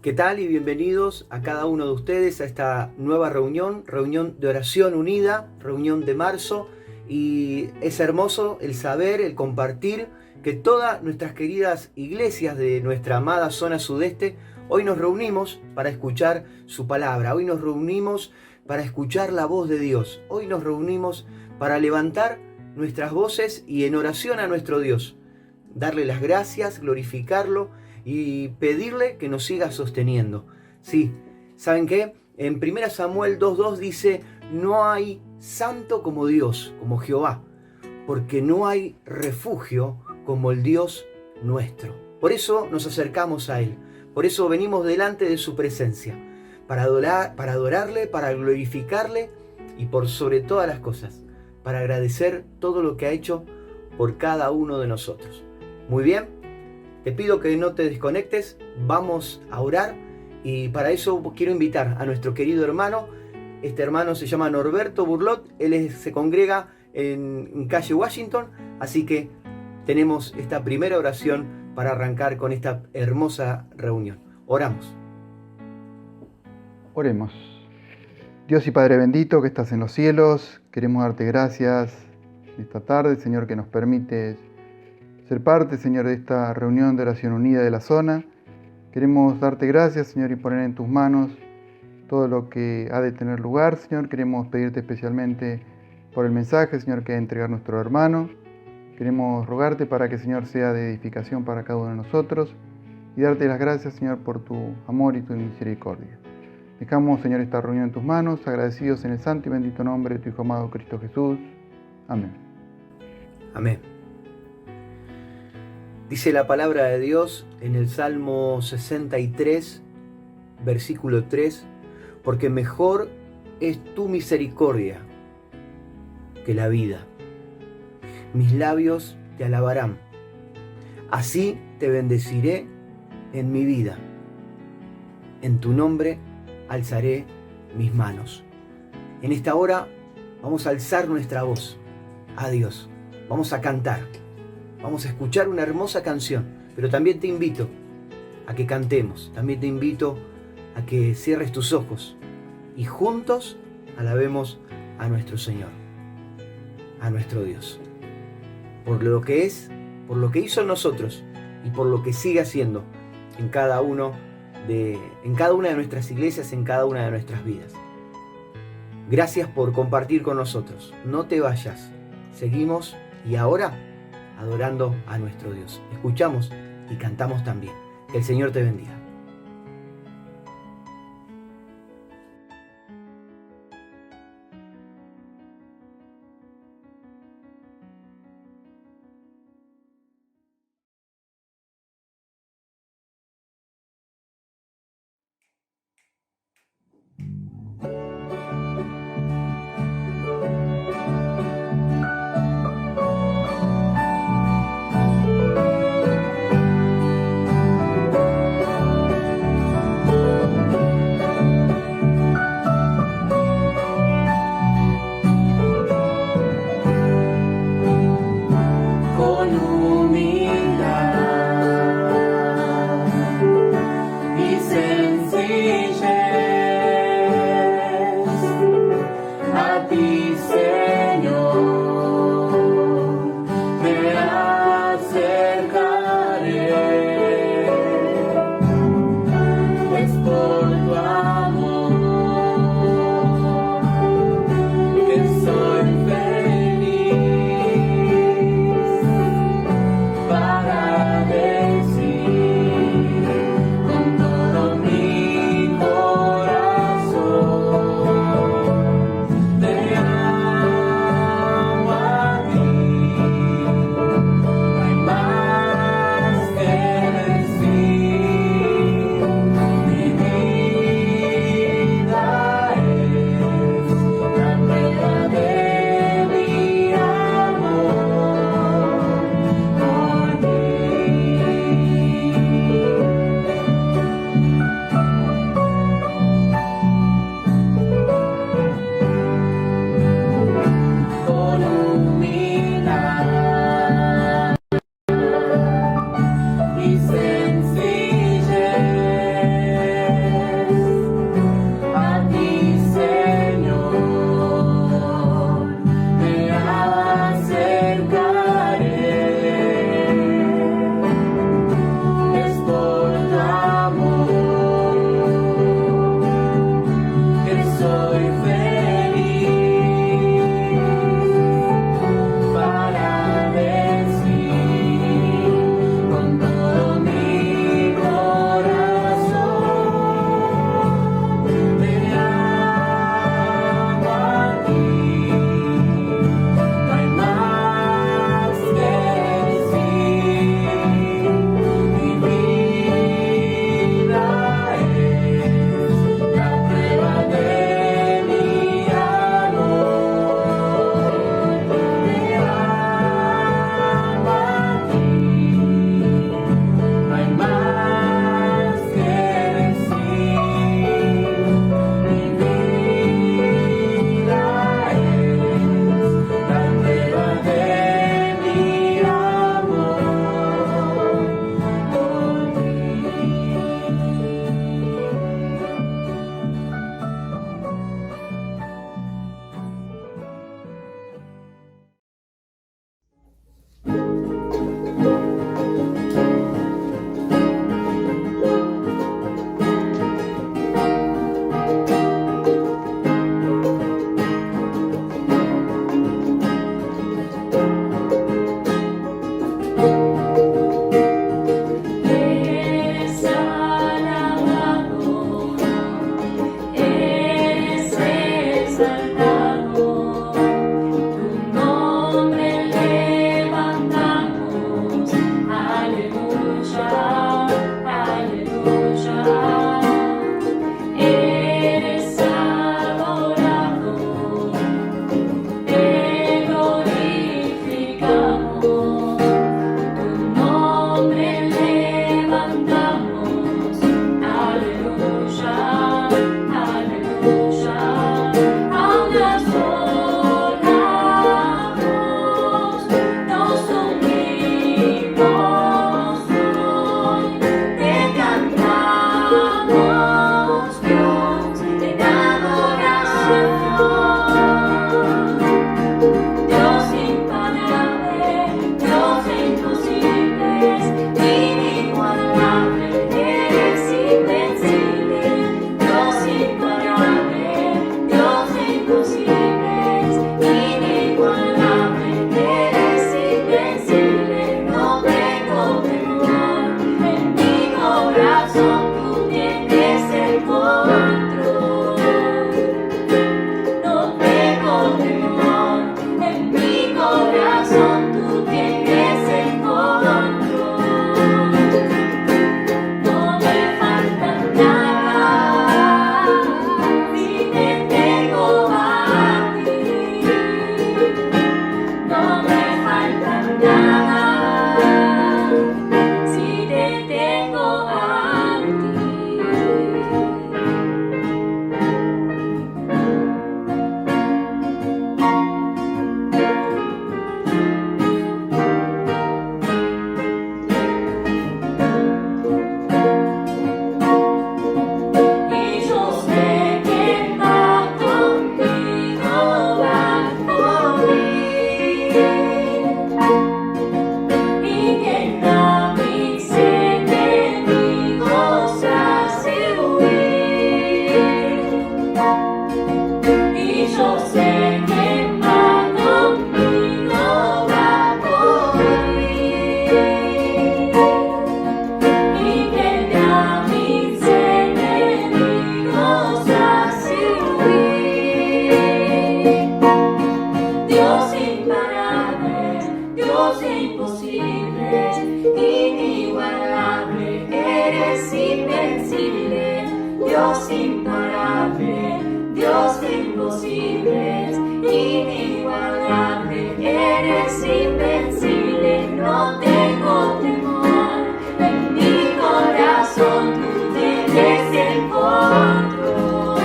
¿Qué tal? Y bienvenidos a cada uno de ustedes a esta nueva reunión de oración unida, reunión de marzo. Y es hermoso el saber, el compartir que todas nuestras queridas iglesias de nuestra amada zona sudeste, hoy nos reunimos para escuchar su palabra, hoy nos reunimos para escuchar la voz de Dios, hoy nos reunimos para levantar nuestras voces y en oración a nuestro Dios, darle las gracias, glorificarlo y pedirle que nos siga sosteniendo. Sí, ¿saben qué? En 1 Samuel 2:2 dice, no hay santo como Dios, como Jehová, porque no hay refugio como el Dios nuestro. Por eso nos acercamos a Él, por eso venimos delante de su presencia, para adorarle, para glorificarle y por sobre todas las cosas, para agradecer todo lo que ha hecho por cada uno de nosotros. Muy bien, te pido que no te desconectes, vamos a orar y para eso quiero invitar a nuestro querido hermano. Este hermano se llama Norberto Burlot, él se congrega en calle Washington, así que tenemos esta primera oración para arrancar con esta hermosa reunión. Oramos. Oremos. Dios y Padre bendito que estás en los cielos, queremos darte gracias esta tarde, Señor, que nos permites ser parte, Señor, de esta reunión de oración unida de la zona. Queremos darte gracias, Señor, y poner en tus manos todo lo que ha de tener lugar, Señor. Queremos pedirte especialmente por el mensaje, Señor, que ha de entregar nuestro hermano. Queremos rogarte para que, Señor, sea de edificación para cada uno de nosotros y darte las gracias, Señor, por tu amor y tu misericordia. Dejamos, Señor, esta reunión en tus manos, agradecidos en el santo y bendito nombre de tu Hijo amado Cristo Jesús. Amén. Amén. Dice la palabra de Dios en el Salmo 63, versículo 3, porque mejor es tu misericordia que la vida. Mis labios te alabarán. Así te bendeciré en mi vida. En tu nombre alzaré mis manos. En esta hora vamos a alzar nuestra voz a Dios. Vamos a cantar. Vamos a escuchar una hermosa canción, pero también te invito a que cantemos, también te invito a que cierres tus ojos y juntos alabemos a nuestro Señor, a nuestro Dios, por lo que es, por lo que hizo en nosotros y por lo que sigue haciendo en cada una de nuestras iglesias, en cada una de nuestras vidas. Gracias por compartir con nosotros. No te vayas. Seguimos y ahora adorando a nuestro Dios. Escuchamos y cantamos también. Que el Señor te bendiga. imposibles, inigualable, eres invencible, Dios imparable, Dios de imposibles, inigualable, eres invencible, no tengo temor, en mi corazón tú tienes el control,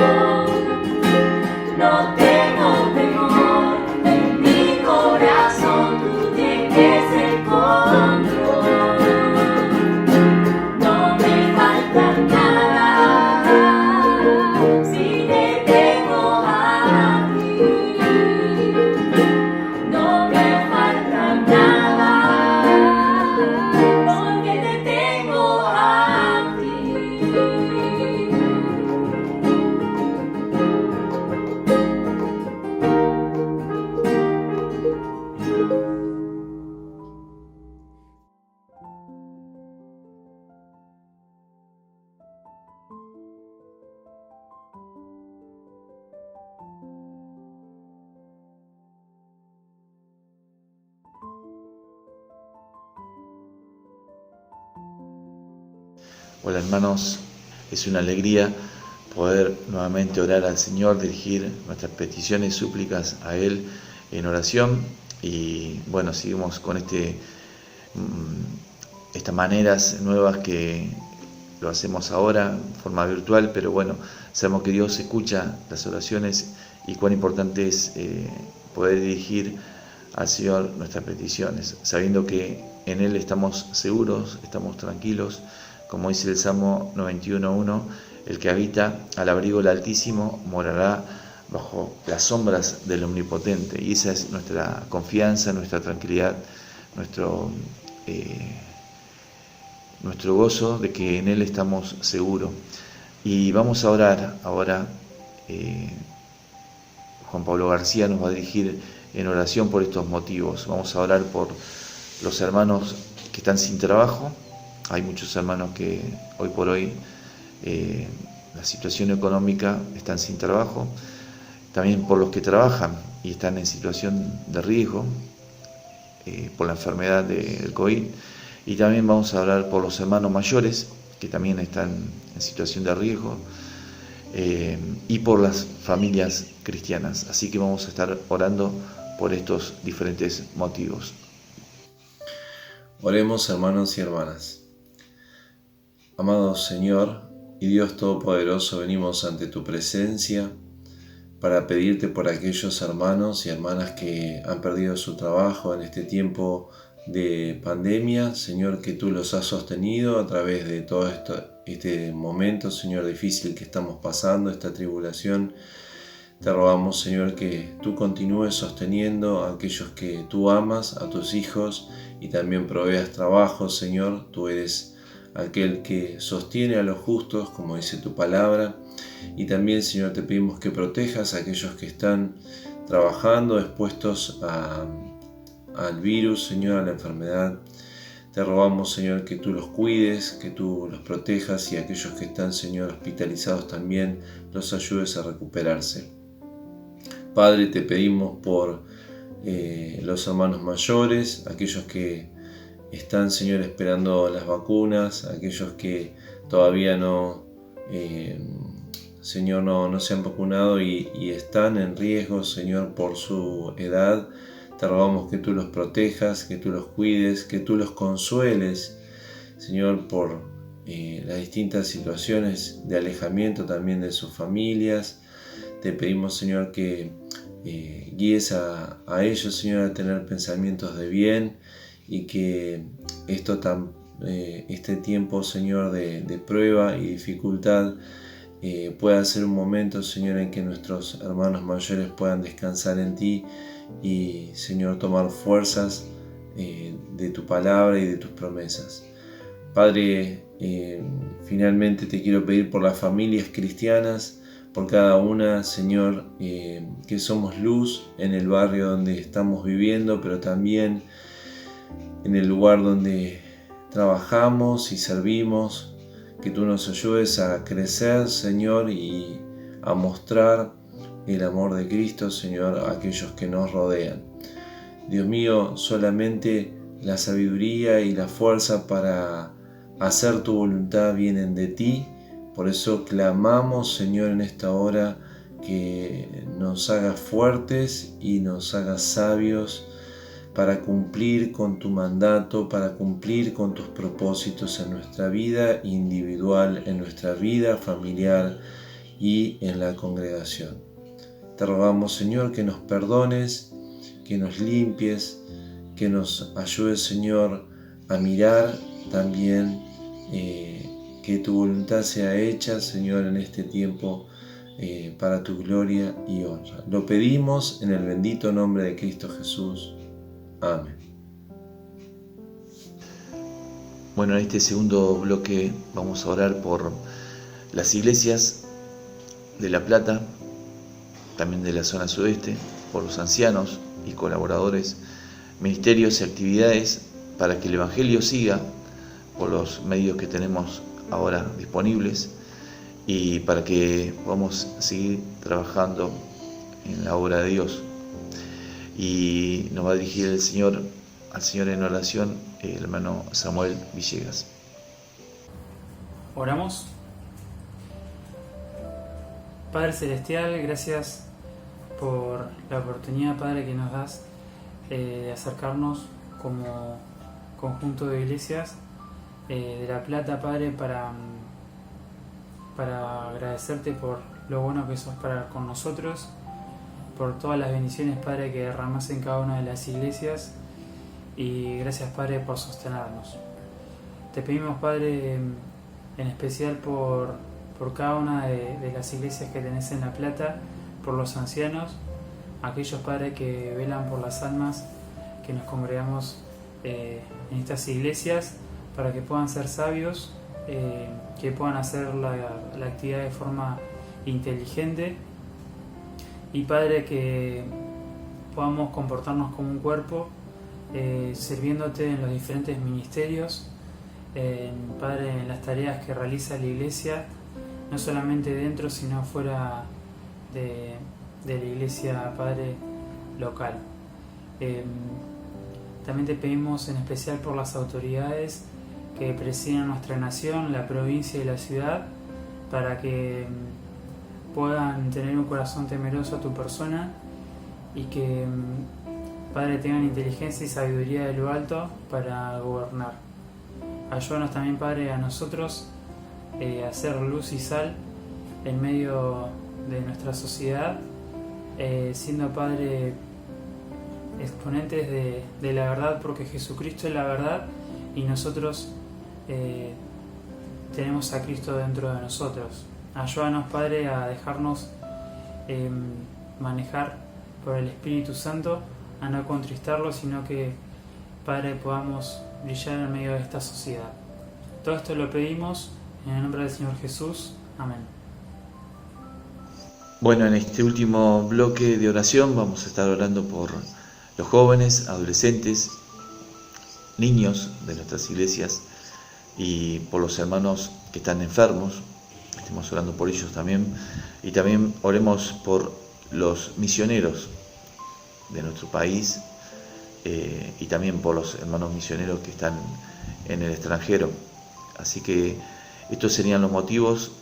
no tengo temor, en mi corazón tú tienes el control, no me falta nada, si te tengo a ti, no me falta nada, porque te tengo a ti. Hola hermanos, es una alegría poder nuevamente orar al Señor, dirigir nuestras peticiones y súplicas a Él en oración. Y bueno, seguimos con estas maneras nuevas que lo hacemos ahora en forma virtual, pero bueno, sabemos que Dios escucha las oraciones y cuán importante es poder dirigir al Señor nuestras peticiones, sabiendo que en Él estamos seguros, estamos tranquilos. Como dice el Salmo 91:1, el que habita al abrigo del Altísimo morará bajo las sombras del Omnipotente. Y esa es nuestra confianza, nuestra tranquilidad, nuestro gozo de que en Él estamos seguros. Y vamos a orar ahora. Juan Pablo García nos va a dirigir en oración por estos motivos. Vamos a orar por los hermanos que están sin trabajo. Hay muchos hermanos que hoy por hoy la situación económica están sin trabajo. También por los que trabajan y están en situación de riesgo por la enfermedad del COVID. Y también vamos a orar por los hermanos mayores que también están en situación de riesgo y por las familias cristianas. Así que vamos a estar orando por estos diferentes motivos. Oremos, hermanos y hermanas. Amado Señor y Dios Todopoderoso, venimos ante tu presencia para pedirte por aquellos hermanos y hermanas que han perdido su trabajo en este tiempo de pandemia. Señor, que tú los has sostenido a través de todo este momento, Señor, difícil que estamos pasando, esta tribulación. Te rogamos, Señor, que tú continúes sosteniendo a aquellos que tú amas, a tus hijos, y también proveas trabajo, Señor. Tú eres aquel que sostiene a los justos, como dice tu palabra. Y también, Señor, te pedimos que protejas a aquellos que están trabajando, expuestos al virus, Señor, a la enfermedad. Te rogamos, Señor, que tú los cuides, que tú los protejas, y aquellos que están, Señor, hospitalizados también los ayudes a recuperarse. Padre, te pedimos por los hermanos mayores, aquellos que están, Señor, esperando las vacunas, aquellos que todavía no se han vacunado y están en riesgo, Señor, por su edad. Te rogamos que tú los protejas, que tú los cuides, que tú los consueles, Señor, por las distintas situaciones de alejamiento también de sus familias. Te pedimos, Señor, que guíes a ellos, Señor, a tener pensamientos de bien, y que este tiempo, Señor, de prueba y dificultad pueda ser un momento, Señor, en que nuestros hermanos mayores puedan descansar en ti y, Señor, tomar fuerzas de tu palabra y de tus promesas. Padre, finalmente te quiero pedir por las familias cristianas, por cada una, Señor, que somos luz en el barrio donde estamos viviendo, pero también en el lugar donde trabajamos y servimos, que tú nos ayudes a crecer, Señor, y a mostrar el amor de Cristo, Señor, a aquellos que nos rodean. Dios mío, solamente la sabiduría y la fuerza para hacer tu voluntad vienen de ti. Por eso clamamos, Señor, en esta hora que nos hagas fuertes y nos hagas sabios para cumplir con tu mandato, para cumplir con tus propósitos en nuestra vida individual, en nuestra vida familiar y en la congregación. Te rogamos, Señor, que nos perdones, que nos limpies, que nos ayudes, Señor, a mirar también que tu voluntad sea hecha, Señor, en este tiempo para tu gloria y honra. Lo pedimos en el bendito nombre de Cristo Jesús. Amén. Bueno, en este segundo bloque vamos a orar por las iglesias de La Plata, también de la zona sudeste, por los ancianos y colaboradores, ministerios y actividades para que el Evangelio siga por los medios que tenemos ahora disponibles y para que podamos seguir trabajando en la obra de Dios. Y nos va a dirigir al Señor en oración el hermano Samuel Villegas. Oramos. Padre Celestial, gracias por la oportunidad, Padre, que nos das de acercarnos como conjunto de iglesias de La Plata, Padre, para agradecerte por lo bueno que sos con nosotros, por todas las bendiciones, Padre, que derramas en cada una de las iglesias, y gracias, Padre, por sostenernos. Te pedimos, Padre, en especial por cada una de las iglesias que tenés en La Plata, por los ancianos, aquellos, Padre, que velan por las almas que nos congregamos en estas iglesias, para que puedan ser sabios, que puedan hacer la actividad de forma inteligente, y, Padre, que podamos comportarnos como un cuerpo, sirviéndote en los diferentes ministerios, Padre, en las tareas que realiza la iglesia, no solamente dentro, sino fuera de la iglesia, Padre, local. También te pedimos en especial por las autoridades que presiden nuestra nación, la provincia y la ciudad, para que puedan tener un corazón temeroso a tu persona y que, Padre, tengan inteligencia y sabiduría de lo alto para gobernar. Ayúdanos también, Padre, a nosotros a ser luz y sal en medio de nuestra sociedad, siendo, Padre, exponentes de la verdad, porque Jesucristo es la verdad y nosotros tenemos a Cristo dentro de nosotros. Ayúdanos, Padre, a dejarnos manejar por el Espíritu Santo, a no contristarlo, sino que, Padre, podamos brillar en medio de esta sociedad. Todo esto lo pedimos en el nombre del Señor Jesús. Amén. Bueno, en este último bloque de oración vamos a estar orando por los jóvenes, adolescentes, niños de nuestras iglesias y por los hermanos que están enfermos. Estemos orando por ellos también. Y también oremos por los misioneros de nuestro país y también por los hermanos misioneros que están en el extranjero. Así que estos serían los motivos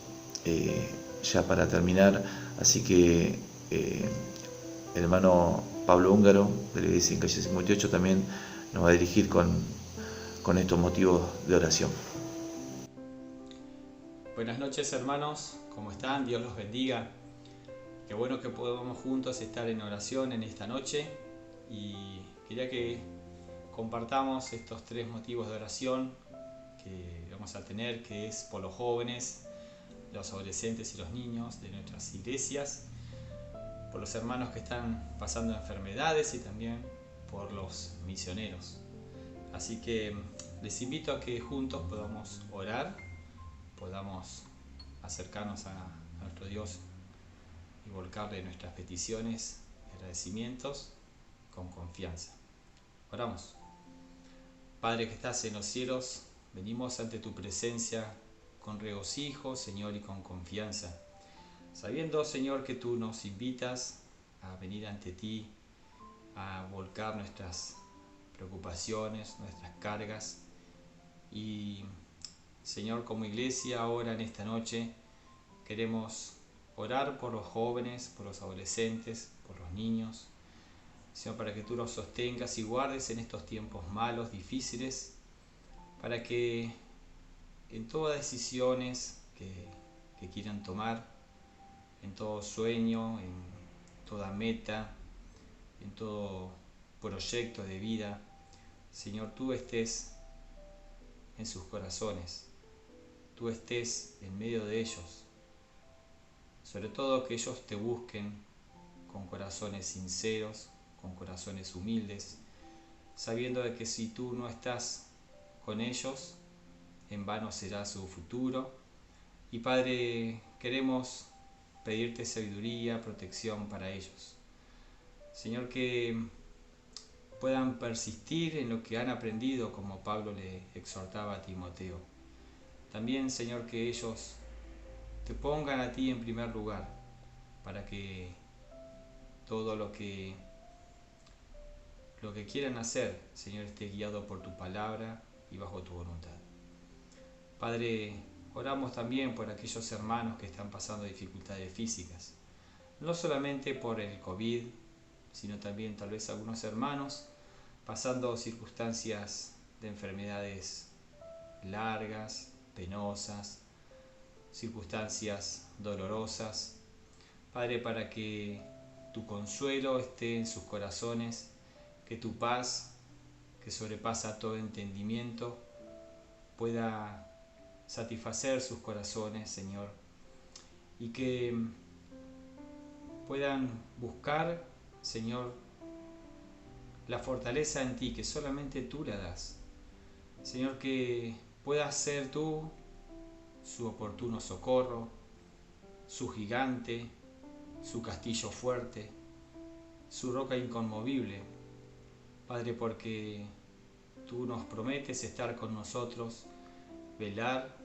ya para terminar. Así que el hermano Pablo Húngaro de la iglesia en calle 58 también nos va a dirigir con estos motivos de oración. Buenas noches, hermanos, ¿cómo están? Dios los bendiga. Qué bueno que podamos juntos estar en oración en esta noche, y quería que compartamos estos 3 motivos de oración que vamos a tener, que es por los jóvenes, los adolescentes y los niños de nuestras iglesias, por los hermanos que están pasando enfermedades y también por los misioneros. Así que les invito a que juntos podamos orar, podamos acercarnos a nuestro Dios y volcarle nuestras peticiones y agradecimientos con confianza. Oramos. Padre que estás en los cielos, venimos ante tu presencia con regocijo, Señor, y con confianza, sabiendo, Señor, que tú nos invitas a venir ante ti, a volcar nuestras preocupaciones, nuestras cargas. Y Señor, como iglesia ahora en esta noche queremos orar por los jóvenes, por los adolescentes, por los niños. Señor, para que tú los sostengas y guardes en estos tiempos malos, difíciles, para que en todas decisiones que quieran tomar, en todo sueño, en toda meta, en todo proyecto de vida, Señor, tú estés en sus corazones, tú estés en medio de ellos, sobre todo que ellos te busquen con corazones sinceros, con corazones humildes, sabiendo de que si tú no estás con ellos, en vano será su futuro. Y Padre, queremos pedirte sabiduría, protección para ellos. Señor, que puedan persistir en lo que han aprendido, como Pablo le exhortaba a Timoteo. También, Señor, que ellos te pongan a ti en primer lugar, para que todo lo que quieran hacer, Señor, esté guiado por tu palabra y bajo tu voluntad. Padre, oramos también por aquellos hermanos que están pasando dificultades físicas, no solamente por el COVID, sino también tal vez algunos hermanos pasando circunstancias de enfermedades largas, penosas, circunstancias dolorosas. Padre, para que tu consuelo esté en sus corazones, que tu paz, que sobrepasa todo entendimiento, pueda satisfacer sus corazones, Señor, y que puedan buscar, Señor, la fortaleza en ti, que solamente tú la das. Señor, que puedas ser tú su oportuno socorro, su gigante, su castillo fuerte, su roca inconmovible. Padre, porque tú nos prometes estar con nosotros, velar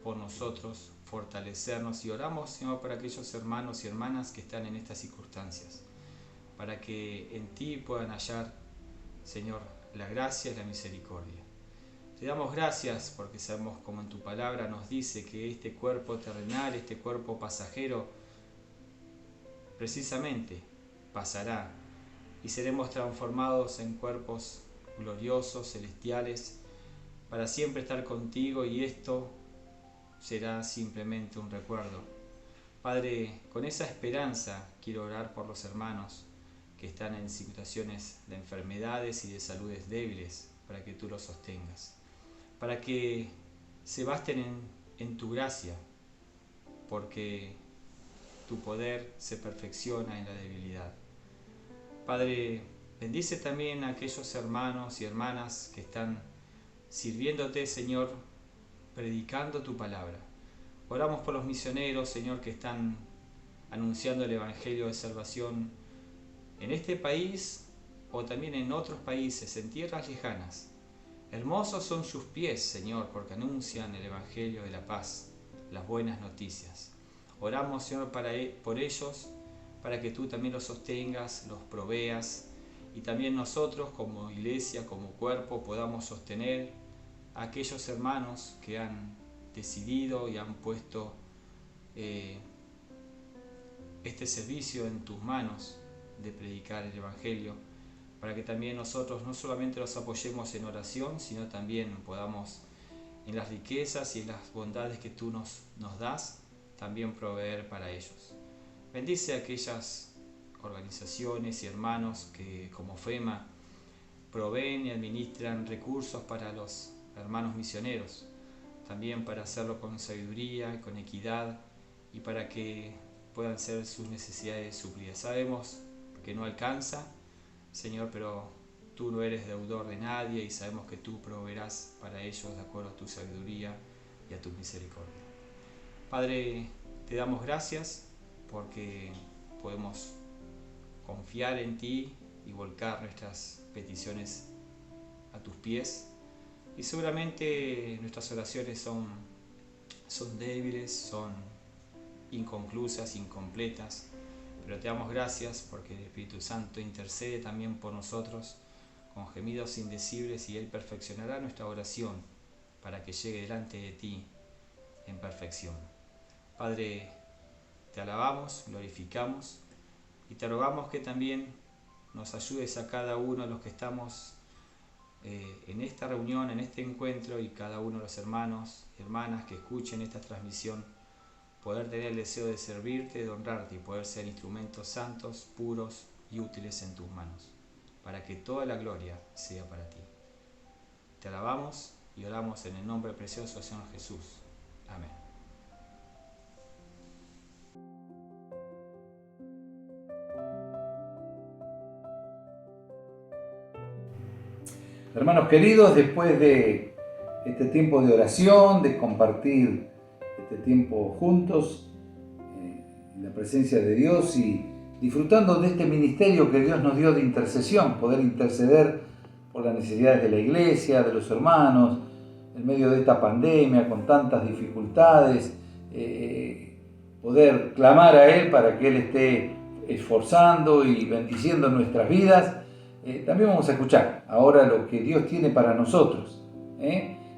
por nosotros, fortalecernos, y oramos, Señor, por aquellos hermanos y hermanas que están en estas circunstancias, para que en ti puedan hallar, Señor, la gracia y la misericordia. Te damos gracias porque sabemos, como en tu palabra nos dice, que este cuerpo terrenal, este cuerpo pasajero, precisamente pasará y seremos transformados en cuerpos gloriosos, celestiales, para siempre estar contigo, y esto será simplemente un recuerdo. Padre, con esa esperanza quiero orar por los hermanos que están en situaciones de enfermedades y de saludes débiles, para que tú los sostengas, para que se basten en tu gracia, porque tu poder se perfecciona en la debilidad. Padre, bendice también a aquellos hermanos y hermanas que están sirviéndote, Señor, predicando tu palabra. Oramos por los misioneros, Señor, que están anunciando el Evangelio de salvación en este país o también en otros países, en tierras lejanas. Hermosos son sus pies, Señor, porque anuncian el Evangelio de la paz, las buenas noticias. Oramos, Señor, por ellos, para que tú también los sostengas, los proveas, y también nosotros como iglesia, como cuerpo, podamos sostener a aquellos hermanos que han decidido y han puesto este servicio en tus manos de predicar el Evangelio, para que también nosotros no solamente los apoyemos en oración, sino también podamos, en las riquezas y en las bondades que tú nos das, también proveer para ellos. Bendice a aquellas organizaciones y hermanos que, como FEMA, proveen y administran recursos para los hermanos misioneros, también para hacerlo con sabiduría, con equidad, y para que puedan ser sus necesidades suplidas. Sabemos que no alcanza, Señor, pero tú no eres deudor de nadie, y sabemos que tú proveerás para ellos de acuerdo a tu sabiduría y a tu misericordia. Padre, te damos gracias porque podemos confiar en ti y volcar nuestras peticiones a tus pies, y seguramente nuestras oraciones son débiles, son inconclusas, incompletas, pero te damos gracias porque el Espíritu Santo intercede también por nosotros con gemidos indecibles, y Él perfeccionará nuestra oración para que llegue delante de ti en perfección. Padre, te alabamos, glorificamos y te rogamos que también nos ayudes a cada uno de los que estamos en esta reunión, en este encuentro, y cada uno de los hermanos y hermanas que escuchen esta transmisión, poder tener el deseo de servirte, de honrarte y poder ser instrumentos santos, puros y útiles en tus manos, para que toda la gloria sea para ti. Te alabamos y oramos en el nombre precioso del Señor Jesús. Amén. Hermanos queridos, después de este tiempo de oración, de compartir este tiempo juntos en la presencia de Dios y disfrutando de este ministerio que Dios nos dio de intercesión, poder interceder por las necesidades de la iglesia, de los hermanos, en medio de esta pandemia con tantas dificultades, poder clamar a Él para que Él esté esforzando y bendiciendo nuestras vidas. También vamos a escuchar ahora lo que Dios tiene para nosotros.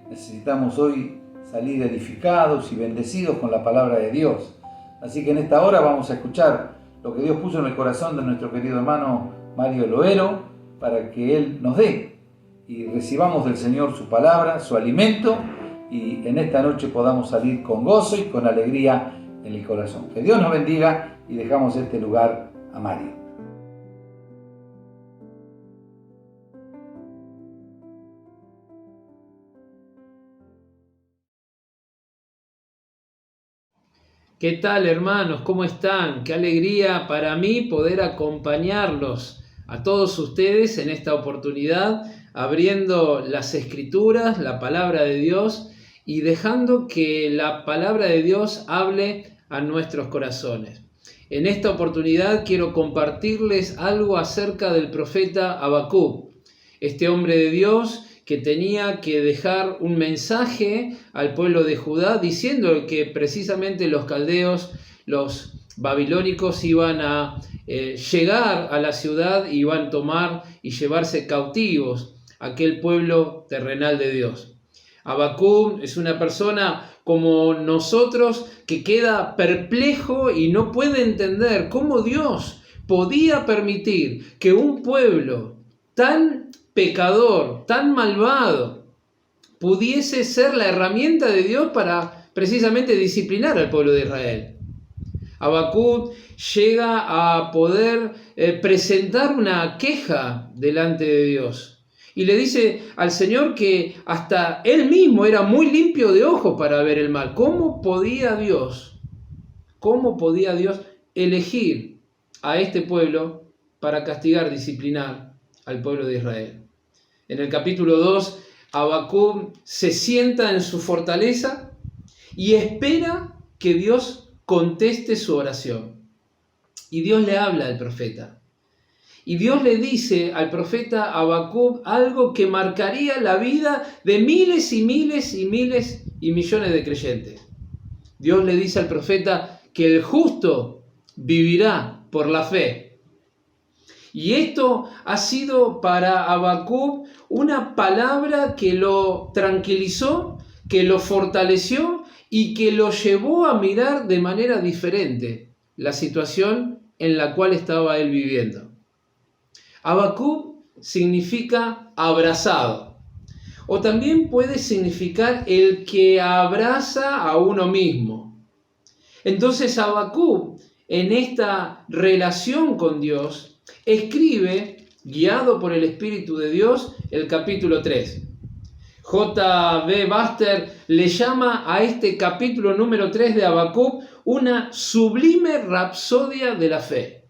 Necesitamos hoy salir edificados y bendecidos con la palabra de Dios. Así que en esta hora vamos a escuchar lo que Dios puso en el corazón de nuestro querido hermano Mario Loero, para que Él nos dé y recibamos del Señor su palabra, su alimento, y en esta noche podamos salir con gozo y con alegría en el corazón. Que Dios nos bendiga y dejamos este lugar a Mario. ¿Qué tal, hermanos? ¿Cómo están? Qué alegría para mí poder acompañarlos a todos ustedes en esta oportunidad, abriendo las Escrituras, la palabra de Dios, y dejando que la palabra de Dios hable a nuestros corazones. En esta oportunidad quiero compartirles algo acerca del profeta Habacuc, este hombre de Dios que tenía que dejar un mensaje al pueblo de Judá diciendo que precisamente los caldeos, los babilónicos, iban a llegar a la ciudad y iban a tomar y llevarse cautivos aquel pueblo terrenal de Dios. Habacuc es una persona como nosotros que queda perplejo y no puede entender cómo Dios podía permitir que un pueblo tan pecador, tan malvado, pudiese ser la herramienta de Dios para precisamente disciplinar al pueblo de Israel. Habacuc llega a poder presentar una queja delante de Dios y le dice al Señor que hasta él mismo era muy limpio de ojos para ver el mal. ¿Cómo podía Dios elegir a este pueblo para castigar, disciplinar al pueblo de Israel? En el capítulo 2, Habacuc se sienta en su fortaleza y espera que Dios conteste su oración. Y Dios le habla al profeta. Y Dios le dice al profeta Habacuc algo que marcaría la vida de miles y miles y miles y millones de creyentes. Dios le dice al profeta que el justo vivirá por la fe. Y esto ha sido para Habacuc una palabra que lo tranquilizó, que lo fortaleció y que lo llevó a mirar de manera diferente la situación en la cual estaba él viviendo. Habacuc significa abrazado, o también puede significar el que abraza a uno mismo. Entonces Habacuc, en esta relación con Dios, escribe, guiado por el Espíritu de Dios, el capítulo 3. J.B. Baxter le llama a este capítulo número 3 de Habacuc una sublime rapsodia de la fe.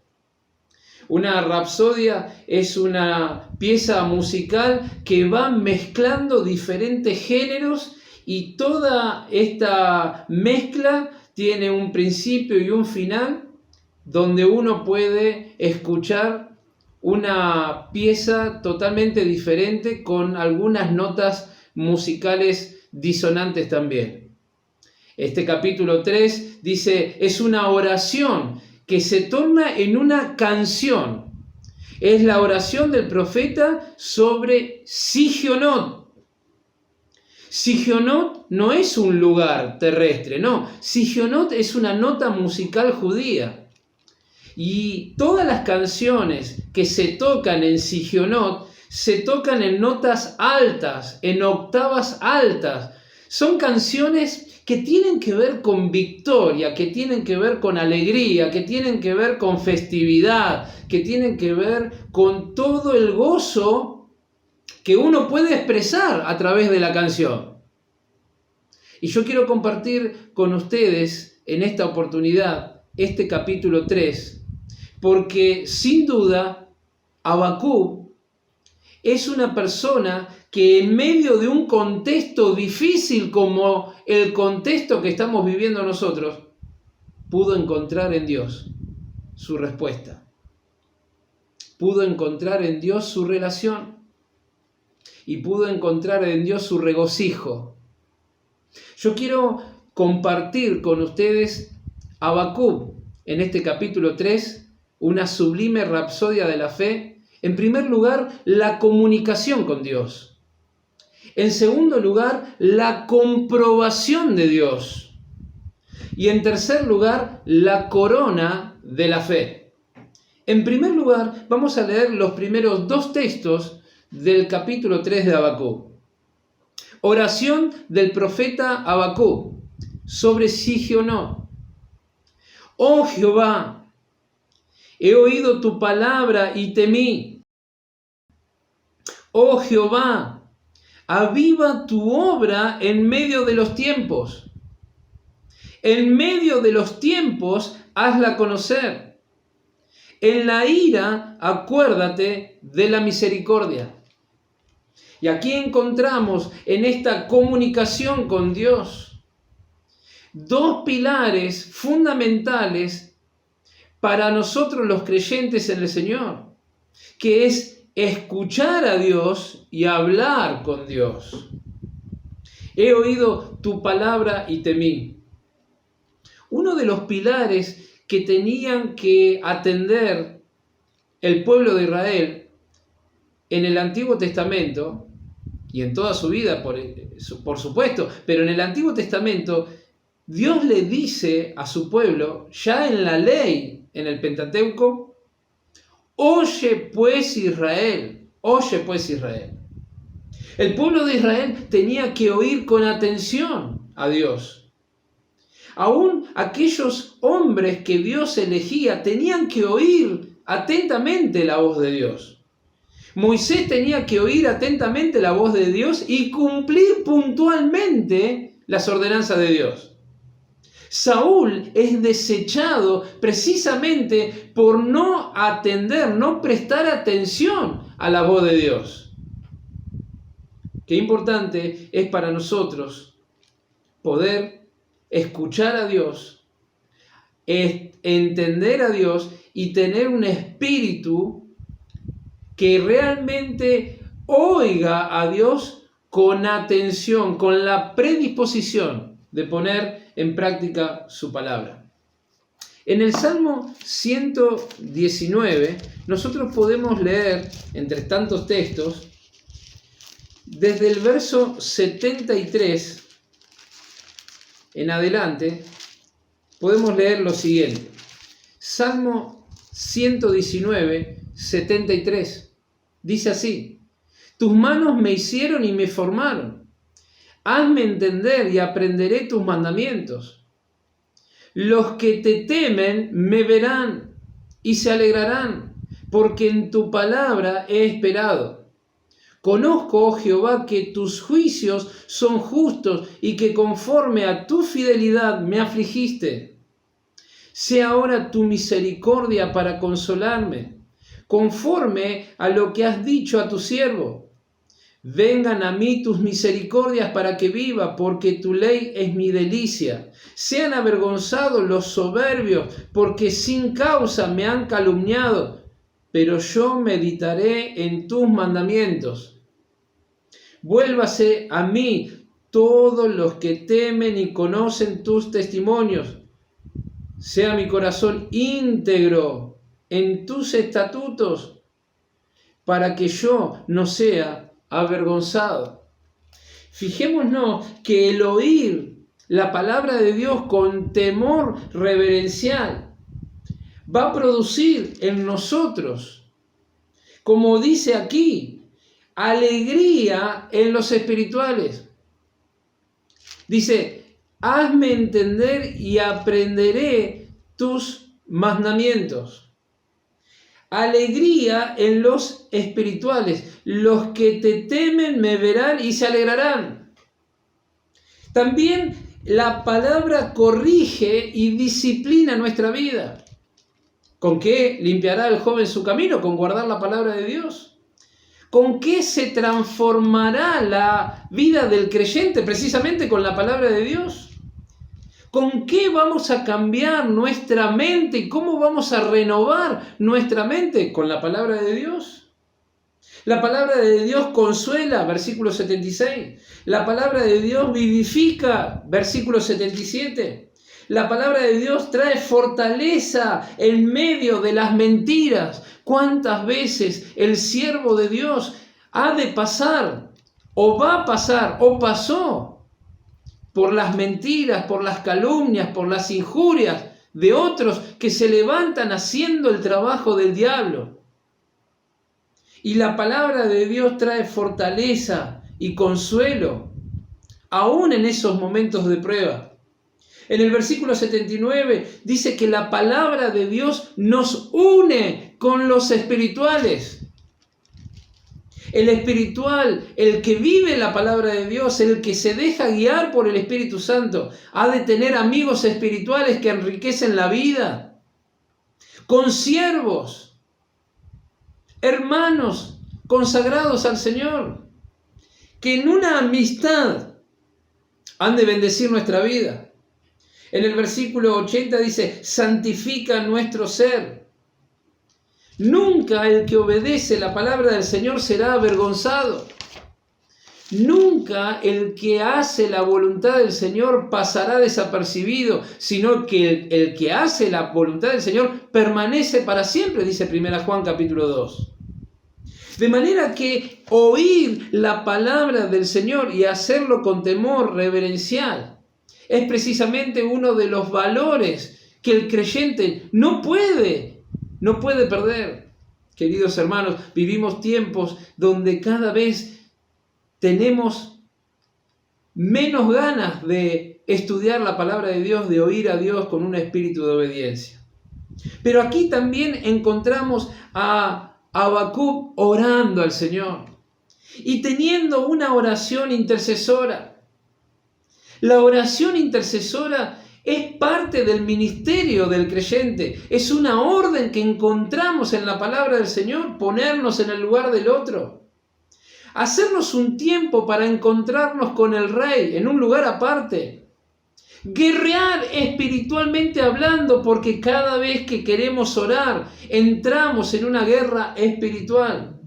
Una rapsodia es una pieza musical que va mezclando diferentes géneros y toda esta mezcla tiene un principio y un final donde uno puede escuchar una pieza totalmente diferente con algunas notas musicales disonantes también. Este capítulo 3 dice, es una oración que se torna en una canción. Es la oración del profeta sobre Sigionot. Sigionot no es un lugar terrestre, no. Sigionot es una nota musical judía. Y todas las canciones que se tocan en Sigionot se tocan en notas altas, en octavas altas. Son canciones que tienen que ver con victoria, que tienen que ver con alegría, que tienen que ver con festividad, que tienen que ver con todo el gozo que uno puede expresar a través de la canción. Y yo quiero compartir con ustedes en esta oportunidad este capítulo 3, porque sin duda Habacuc es una persona que en medio de un contexto difícil como el contexto que estamos viviendo nosotros, pudo encontrar en Dios su respuesta. Pudo encontrar en Dios su relación y pudo encontrar en Dios su regocijo. Yo quiero compartir con ustedes Habacuc en este capítulo 3, una sublime rapsodia de la fe. En primer lugar, la comunicación con Dios. En segundo lugar, la comprobación de Dios. Y en tercer lugar, la corona de la fe. En primer lugar, vamos a leer los primeros dos textos del capítulo 3 de Habacuc. Oración del profeta Habacuc sobre Sigionot. Oh Jehová, he oído tu palabra y temí. Oh Jehová, aviva tu obra en medio de los tiempos. En medio de los tiempos, hazla conocer. En la ira, acuérdate de la misericordia. Y aquí encontramos en esta comunicación con Dios dos pilares fundamentales para nosotros los creyentes en el Señor, que es escuchar a Dios y hablar con Dios. He oído tu palabra y temí. Uno de los pilares que tenían que atender el pueblo de Israel en el Antiguo Testamento, y en toda su vida, por supuesto, pero en el Antiguo Testamento, Dios le dice a su pueblo, ya en la ley, en el Pentateuco, oye pues Israel, oye pues Israel. El pueblo de Israel tenía que oír con atención a Dios. Aún aquellos hombres que Dios elegía tenían que oír atentamente la voz de Dios. Moisés tenía que oír atentamente la voz de Dios y cumplir puntualmente las ordenanzas de Dios. Saúl es desechado precisamente por no atender, no prestar atención a la voz de Dios. Qué importante es para nosotros poder escuchar a Dios, entender a Dios y tener un espíritu que realmente oiga a Dios con atención, con la predisposición de poner en práctica su palabra. En el Salmo 119, nosotros podemos leer, entre tantos textos, desde el verso 73 en adelante, podemos leer lo siguiente. Salmo 119, 73. Dice así: tus manos me hicieron y me formaron. Hazme entender y aprenderé tus mandamientos. Los que te temen me verán y se alegrarán, porque en tu palabra he esperado. Conozco, oh Jehová, que tus juicios son justos y que conforme a tu fidelidad me afligiste. Sea ahora tu misericordia para consolarme, conforme a lo que has dicho a tu siervo. Vengan a mí tus misericordias para que viva, porque tu ley es mi delicia. Sean avergonzados los soberbios, porque sin causa me han calumniado, pero yo meditaré en tus mandamientos. Vuélvase a mí todos los que temen y conocen tus testimonios. Sea mi corazón íntegro en tus estatutos. para que yo no sea avergonzado. Fijémonos que el oír la palabra de Dios con temor reverencial va a producir en nosotros, como dice aquí, alegría en los espirituales. Dice, hazme entender y aprenderé tus mandamientos. Alegría en los espirituales. Los que te temen me verán y se alegrarán. También la palabra corrige y disciplina nuestra vida. ¿Con qué limpiará el joven su camino? Con guardar la palabra de Dios. ¿Con qué se transformará la vida del creyente? Precisamente con la palabra de Dios. ¿Con qué vamos a cambiar nuestra mente y cómo vamos a renovar nuestra mente? Con la palabra de Dios. La palabra de Dios consuela, versículo 76. La palabra de Dios vivifica, versículo 77. La palabra de Dios trae fortaleza en medio de las mentiras. ¿Cuántas veces el siervo de Dios ha de pasar, o va a pasar, o pasó por las mentiras, por las calumnias, por las injurias de otros que se levantan haciendo el trabajo del diablo? Y la palabra de Dios trae fortaleza y consuelo, aún en esos momentos de prueba. En el versículo 79 dice que la palabra de Dios nos une con los espirituales. El espiritual, el que vive la palabra de Dios, el que se deja guiar por el Espíritu Santo, ha de tener amigos espirituales que enriquecen la vida, consiervos, hermanos consagrados al Señor, que en una amistad han de bendecir nuestra vida. En el versículo 80 dice, santifica nuestro ser. Nunca el que obedece la palabra del Señor será avergonzado. Nunca el que hace la voluntad del Señor pasará desapercibido, sino que el que hace la voluntad del Señor permanece para siempre, dice 1 Juan capítulo 2. De manera que oír la palabra del Señor y hacerlo con temor reverencial es precisamente uno de los valores que el creyente no puede perder. Queridos hermanos, vivimos tiempos donde cada vez tenemos menos ganas de estudiar la palabra de Dios, de oír a Dios con un espíritu de obediencia. Pero aquí también encontramos a Habacuc orando al Señor y teniendo una oración intercesora. La oración intercesora es parte del ministerio del creyente. Es una orden que encontramos en la palabra del Señor, ponernos en el lugar del otro. Hacernos un tiempo para encontrarnos con el Rey en un lugar aparte. Guerrear espiritualmente hablando, porque cada vez que queremos orar, entramos en una guerra espiritual.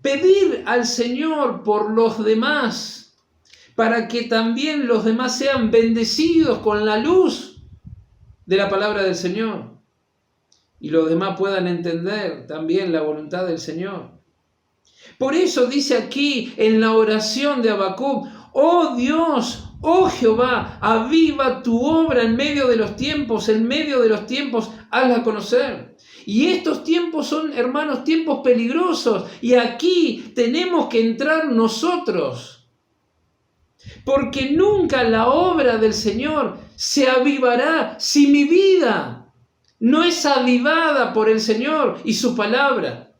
Pedir al Señor por los demás, para que también los demás sean bendecidos con la luz de la palabra del Señor. Y los demás puedan entender también la voluntad del Señor. Por eso dice aquí en la oración de Habacuc, oh Dios, oh Jehová, aviva tu obra en medio de los tiempos, hazla conocer. Y estos tiempos son, hermanos, tiempos peligrosos. Y aquí tenemos que entrar nosotros. Porque nunca la obra del Señor se avivará si mi vida no es avivada por el Señor y su palabra.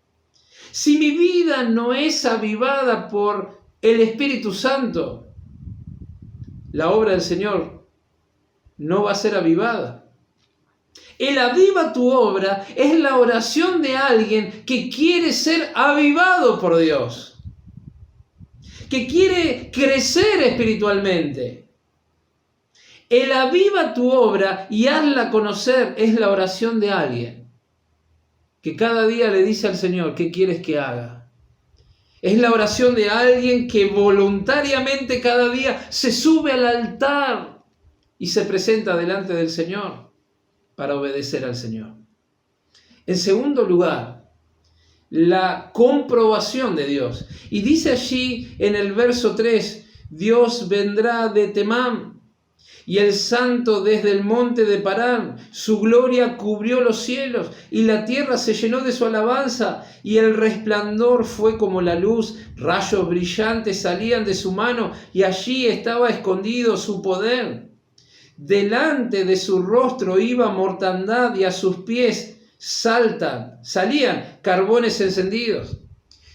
Si mi vida no es avivada por el Espíritu Santo, la obra del Señor no va a ser avivada. El aviva tu obra es la oración de alguien que quiere ser avivado por Dios, que quiere crecer espiritualmente. El aviva tu obra y hazla conocer es la oración de alguien que cada día le dice al Señor, ¿qué quieres que haga? Es la oración de alguien que voluntariamente cada día se sube al altar y se presenta delante del Señor para obedecer al Señor. En segundo lugar, la comprobación de Dios. Y dice allí en el verso 3, Dios vendrá de Temán y el santo desde el monte de Parán. Su gloria cubrió los cielos y la tierra se llenó de su alabanza, y el resplandor fue como la luz, rayos brillantes salían de su mano y allí estaba escondido su poder. Delante de su rostro iba mortandad y a sus pies salían carbones encendidos.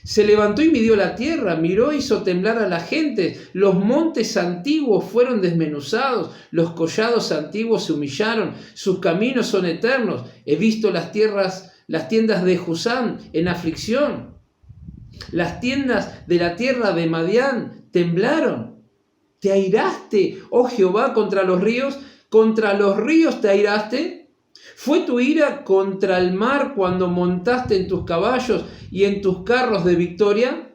Se levantó y midió la tierra, miró e hizo temblar a la gente. Los montes antiguos fueron desmenuzados, los collados antiguos se humillaron, sus caminos son eternos. He visto las tiendas de Jusán en aflicción. Las tiendas de la tierra de Madián temblaron. ¿Te airaste, oh Jehová, contra los ríos? ¿Contra los ríos te airaste? ¿Fue tu ira contra el mar cuando montaste en tus caballos y en tus carros de victoria?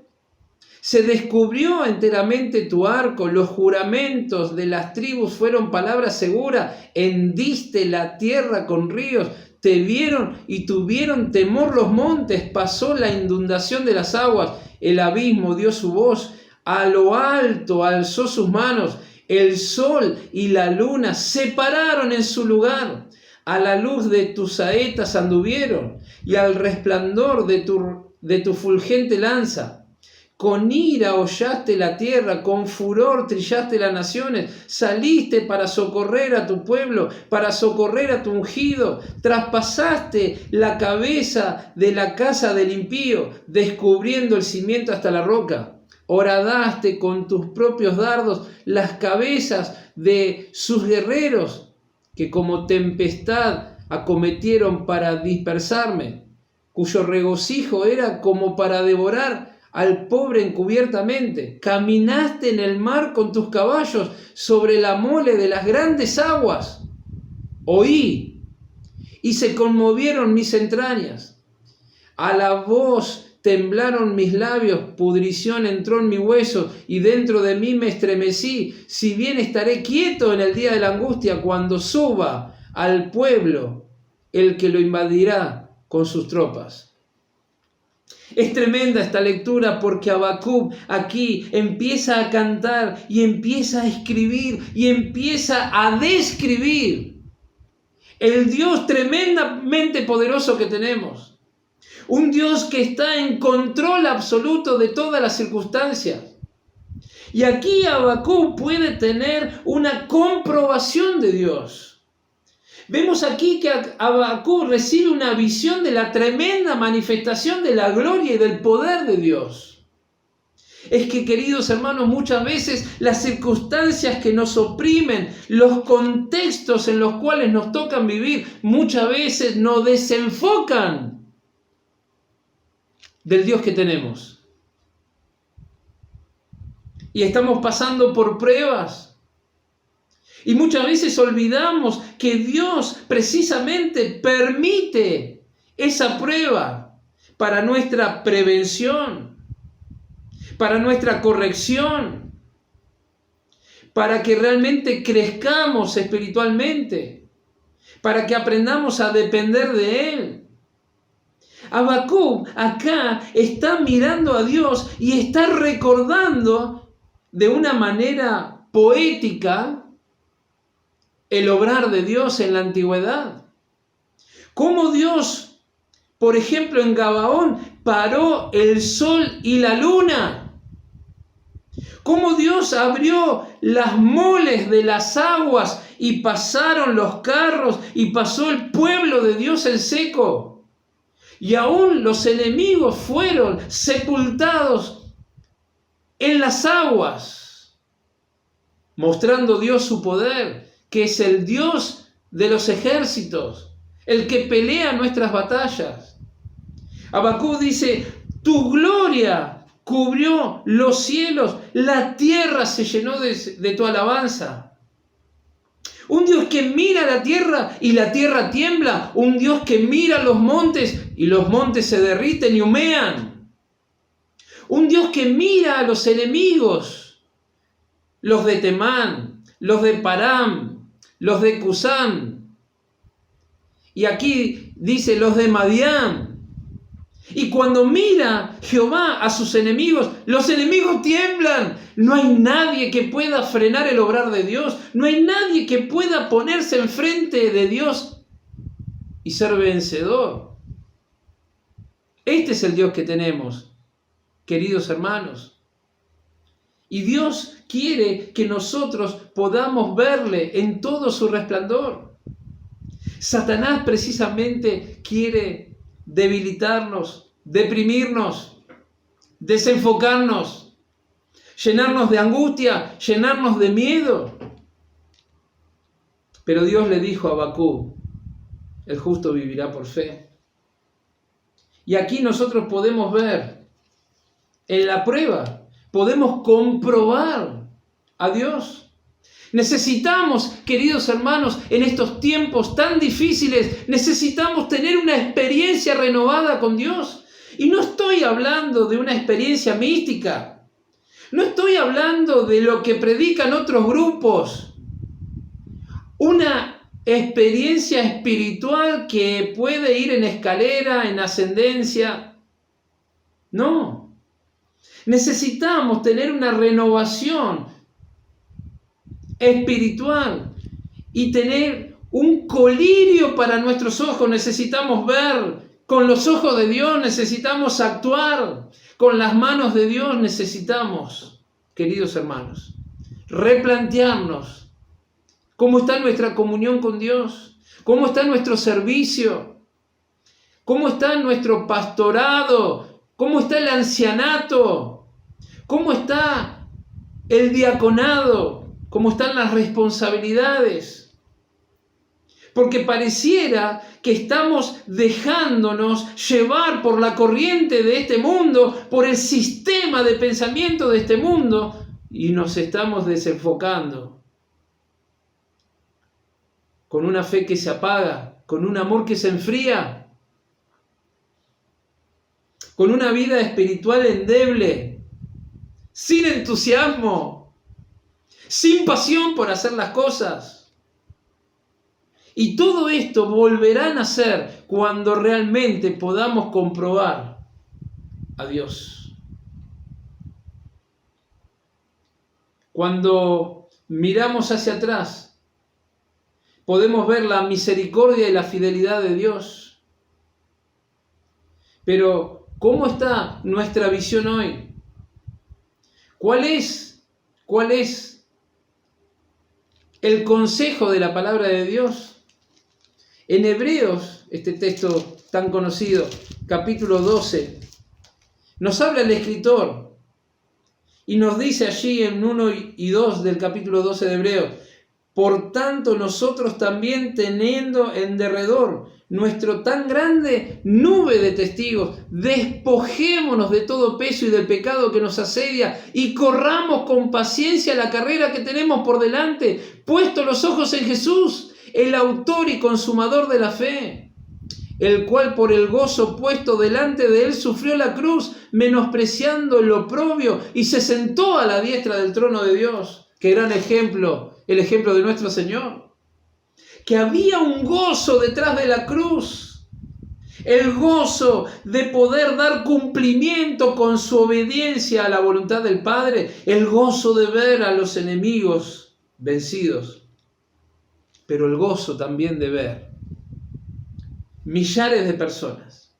Se descubrió enteramente tu arco, los juramentos de las tribus fueron palabra segura, hendiste la tierra con ríos, te vieron y tuvieron temor los montes, pasó la inundación de las aguas, el abismo dio su voz, a lo alto alzó sus manos, el sol y la luna se pararon en su lugar. A la luz de tus saetas anduvieron y al resplandor de tu fulgente lanza. Con ira hollaste la tierra, con furor trillaste las naciones, saliste para socorrer a tu pueblo, para socorrer a tu ungido, traspasaste la cabeza de la casa del impío, descubriendo el cimiento hasta la roca. Horadaste con tus propios dardos las cabezas de sus guerreros, que como tempestad acometieron para dispersarme, cuyo regocijo era como para devorar al pobre encubiertamente. Caminaste en el mar con tus caballos sobre la mole de las grandes aguas. Oí, y se conmovieron mis entrañas. A la voz temblaron mis labios, pudrición entró en mi hueso y dentro de mí me estremecí. Si bien estaré quieto en el día de la angustia, cuando suba al pueblo el que lo invadirá con sus tropas. Es tremenda esta lectura porque Habacuc aquí empieza a cantar y empieza a escribir y empieza a describir el Dios tremendamente poderoso que tenemos. Un Dios que está en control absoluto de todas las circunstancias. Y aquí Habacuc puede tener una comprobación de Dios. Vemos aquí que Habacuc recibe una visión de la tremenda manifestación de la gloria y del poder de Dios. Es que, queridos hermanos, muchas veces las circunstancias que nos oprimen, los contextos en los cuales nos tocan vivir, muchas veces nos desenfocan del Dios que tenemos. Y estamos pasando por pruebas. Y muchas veces olvidamos que Dios precisamente permite esa prueba para nuestra prevención, para nuestra corrección, para que realmente crezcamos espiritualmente, para que aprendamos a depender de Él. Habacuc acá está mirando a Dios y está recordando de una manera poética el obrar de Dios en la antigüedad. Cómo Dios, por ejemplo, en Gabaón paró el sol y la luna. Cómo Dios abrió las moles de las aguas y pasaron los carros y pasó el pueblo de Dios en seco. Y aún los enemigos fueron sepultados en las aguas, mostrando Dios su poder, que es el Dios de los ejércitos, el que pelea nuestras batallas. Habacuc dice, tu gloria cubrió los cielos, la tierra se llenó de tu alabanza. Un Dios que mira la tierra y la tierra tiembla. Un Dios que mira los montes y los montes se derriten y humean. Un Dios que mira a los enemigos, los de Temán, los de Parán, los de Cusán. Y aquí dice los de Madián. Y cuando mira Jehová a sus enemigos, los enemigos tiemblan. No hay nadie que pueda frenar el obrar de Dios. No hay nadie que pueda ponerse enfrente de Dios y ser vencedor. Este es el Dios que tenemos, queridos hermanos. Y Dios quiere que nosotros podamos verle en todo su resplandor. Satanás precisamente quiere debilitarnos, deprimirnos, desenfocarnos, llenarnos de angustia, llenarnos de miedo. Pero Dios le dijo a Habacuc, el justo vivirá por fe. Y aquí nosotros podemos ver en la prueba, podemos comprobar a Dios. Necesitamos, queridos hermanos, en estos tiempos tan difíciles, necesitamos tener una experiencia renovada con Dios. Y no estoy hablando de una experiencia mística. No estoy hablando de lo que predican otros grupos. Una experiencia espiritual que puede ir en escalera, en ascendencia. No. Necesitamos tener una renovación espiritual y tener un colirio para nuestros ojos. Necesitamos ver con los ojos de Dios, necesitamos actuar con las manos de Dios. Necesitamos, queridos hermanos, replantearnos cómo está nuestra comunión con Dios, cómo está nuestro servicio, cómo está nuestro pastorado, cómo está el ancianato, cómo está el diaconado, cómo están las responsabilidades. Porque pareciera que estamos dejándonos llevar por la corriente de este mundo, por el sistema de pensamiento de este mundo, y nos estamos desenfocando. Con una fe que se apaga, con un amor que se enfría, con una vida espiritual endeble, sin entusiasmo, sin pasión por hacer las cosas. Y todo esto volverá a nacer cuando realmente podamos comprobar a Dios. Cuando miramos hacia atrás, podemos ver la misericordia y la fidelidad de Dios. Pero, ¿cómo está nuestra visión hoy? ¿Cuál es el consejo de la palabra de Dios? En Hebreos, este texto tan conocido, capítulo 12, nos habla el escritor y nos dice allí en 1 y 2 del capítulo 12 de Hebreos: por tanto nosotros también, teniendo en derredor nuestro tan grande nube de testigos, despojémonos de todo peso y del pecado que nos asedia y corramos con paciencia la carrera que tenemos por delante, puesto los ojos en Jesús, el autor y consumador de la fe, el cual por el gozo puesto delante de él sufrió la cruz, menospreciando el oprobio, y se sentó a la diestra del trono de Dios. Qué gran ejemplo, el ejemplo de nuestro Señor. Que había un gozo detrás de la cruz, el gozo de poder dar cumplimiento con su obediencia a la voluntad del Padre, el gozo de ver a los enemigos vencidos, pero el gozo también de ver millares de personas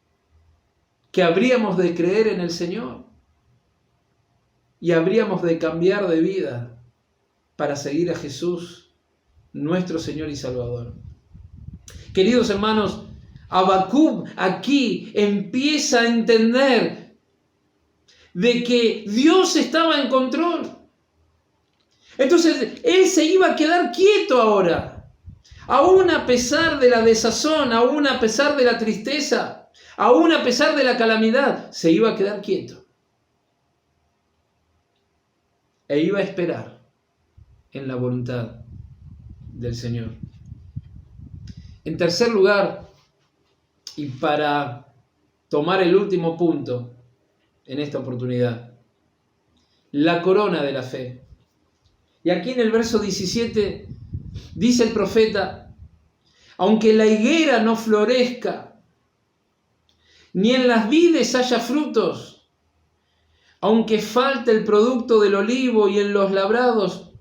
que habríamos de creer en el Señor y habríamos de cambiar de vida para seguir a Jesús, nuestro Señor y Salvador. Queridos hermanos, Habacuc aquí empieza a entender de que Dios estaba en control. Entonces, él se iba a quedar quieto ahora. Aún a pesar de la desazón, aún a pesar de la tristeza, aún a pesar de la calamidad, se iba a quedar quieto. E iba a esperar en la voluntad del Señor. En tercer lugar, y para tomar el último punto en esta oportunidad, la corona de la fe. Y aquí en el verso 17 dice el profeta: aunque la higuera no florezca ni en las vides haya frutos. Aunque falte el producto del olivo y en los labrados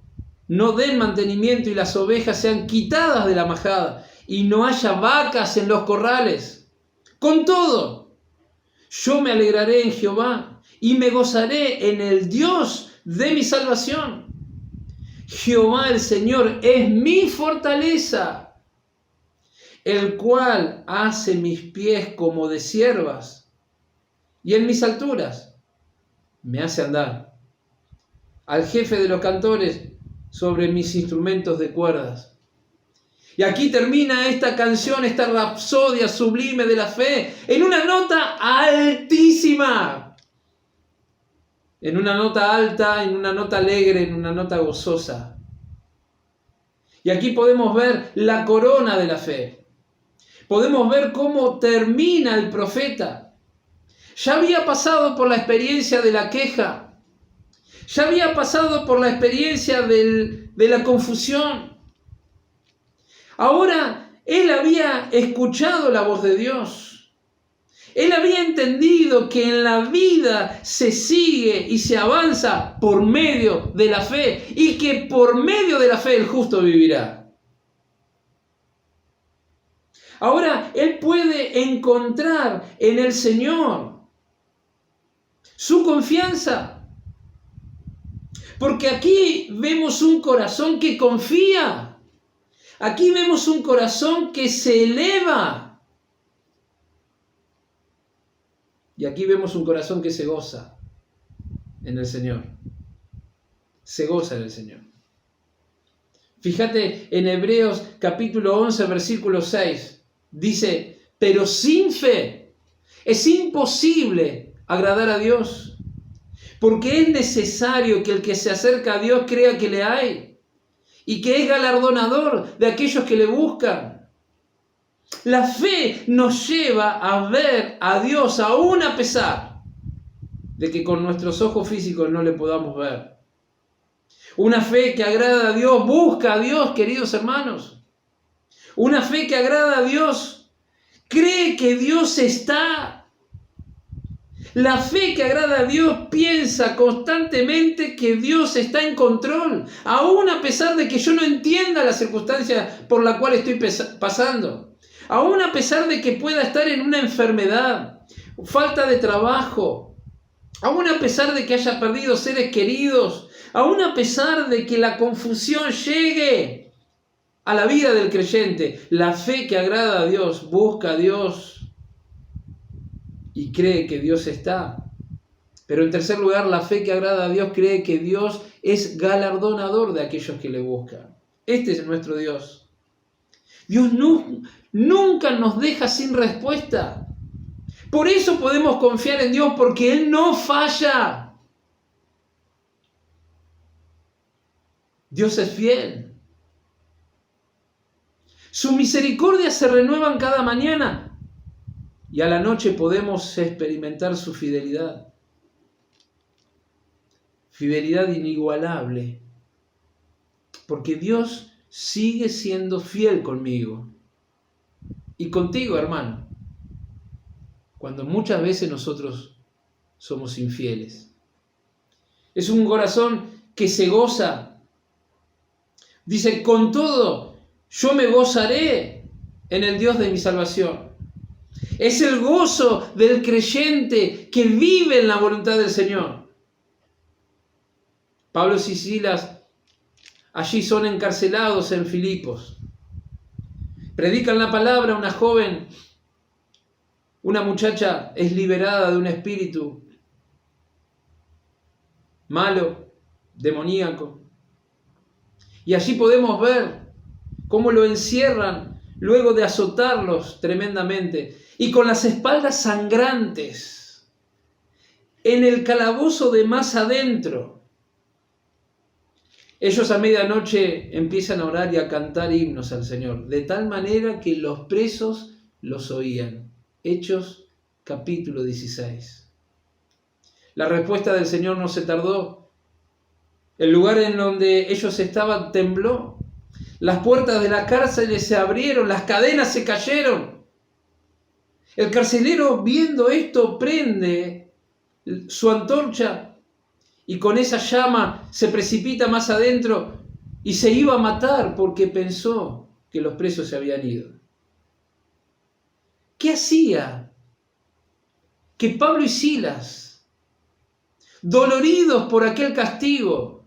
no den mantenimiento y las ovejas sean quitadas de la majada y no haya vacas en los corrales. Con todo, yo me alegraré en Jehová y me gozaré en el Dios de mi salvación. Jehová el Señor es mi fortaleza, el cual hace mis pies como de ciervas y en mis alturas me hace andar. Al jefe de los cantores sobre mis instrumentos de cuerdas. Y aquí termina esta canción, esta rapsodia sublime de la fe, en una nota altísima. En una nota alta, en una nota alegre, en una nota gozosa. Y aquí podemos ver la corona de la fe. Podemos ver cómo termina el profeta. Ya había pasado por la experiencia de la queja. Ya había pasado por la experiencia de la confusión. Ahora él había escuchado la voz de Dios. Él había entendido que en la vida se sigue y se avanza por medio de la fe y que por medio de la fe el justo vivirá. Ahora él puede encontrar en el Señor su confianza. Porque aquí vemos un corazón que confía. Aquí vemos un corazón que se eleva. Y aquí vemos un corazón que se goza en el Señor. Se goza en el Señor. Fíjate en Hebreos capítulo 11, versículo 6. Dice, pero sin fe es imposible agradar a Dios. Porque es necesario que el que se acerca a Dios crea que le hay y que es galardonador de aquellos que le buscan. La fe nos lleva a ver a Dios aún a pesar de que con nuestros ojos físicos no le podamos ver. Una fe que agrada a Dios, busca a Dios, queridos hermanos. Una fe que agrada a Dios, cree que Dios está. La fe que agrada a Dios piensa constantemente que Dios está en control, aún a pesar de que yo no entienda la circunstancia por la cual estoy pasando. Aún a pesar de que pueda estar en una enfermedad, falta de trabajo, aún a pesar de que haya perdido seres queridos, aún a pesar de que la confusión llegue a la vida del creyente, la fe que agrada a Dios, busca a Dios y cree que Dios está. Pero en tercer lugar, la fe que agrada a Dios cree que Dios es galardonador de aquellos que le buscan. Este es nuestro Dios. Dios nunca nos deja sin respuesta. Por eso podemos confiar en Dios, porque Él no falla. Dios es fiel. Sus misericordias se renuevan cada mañana y a la noche podemos experimentar su fidelidad. Fidelidad inigualable. Porque Dios sigue siendo fiel conmigo y contigo, hermano, cuando muchas veces nosotros somos infieles. Es un corazón que se goza. Dice, con todo, yo me gozaré en el Dios de mi salvación. Es el gozo del creyente que vive en la voluntad del Señor. Pablo y Silas allí son encarcelados en Filipos. Predican la palabra, una joven, una muchacha es liberada de un espíritu malo, demoníaco. Y allí podemos ver cómo lo encierran luego de azotarlos tremendamente y con las espaldas sangrantes en el calabozo de más adentro. Ellos a medianoche empiezan a orar y a cantar himnos al Señor, de tal manera que los presos los oían. Hechos capítulo 16. La respuesta del Señor no se tardó. El lugar en donde ellos estaban tembló. Las puertas de la cárcel se abrieron, las cadenas se cayeron. El carcelero, viendo esto, prende su antorcha y con esa llama se precipita más adentro y se iba a matar porque pensó que los presos se habían ido. ¿Qué hacía? Que Pablo y Silas, doloridos por aquel castigo,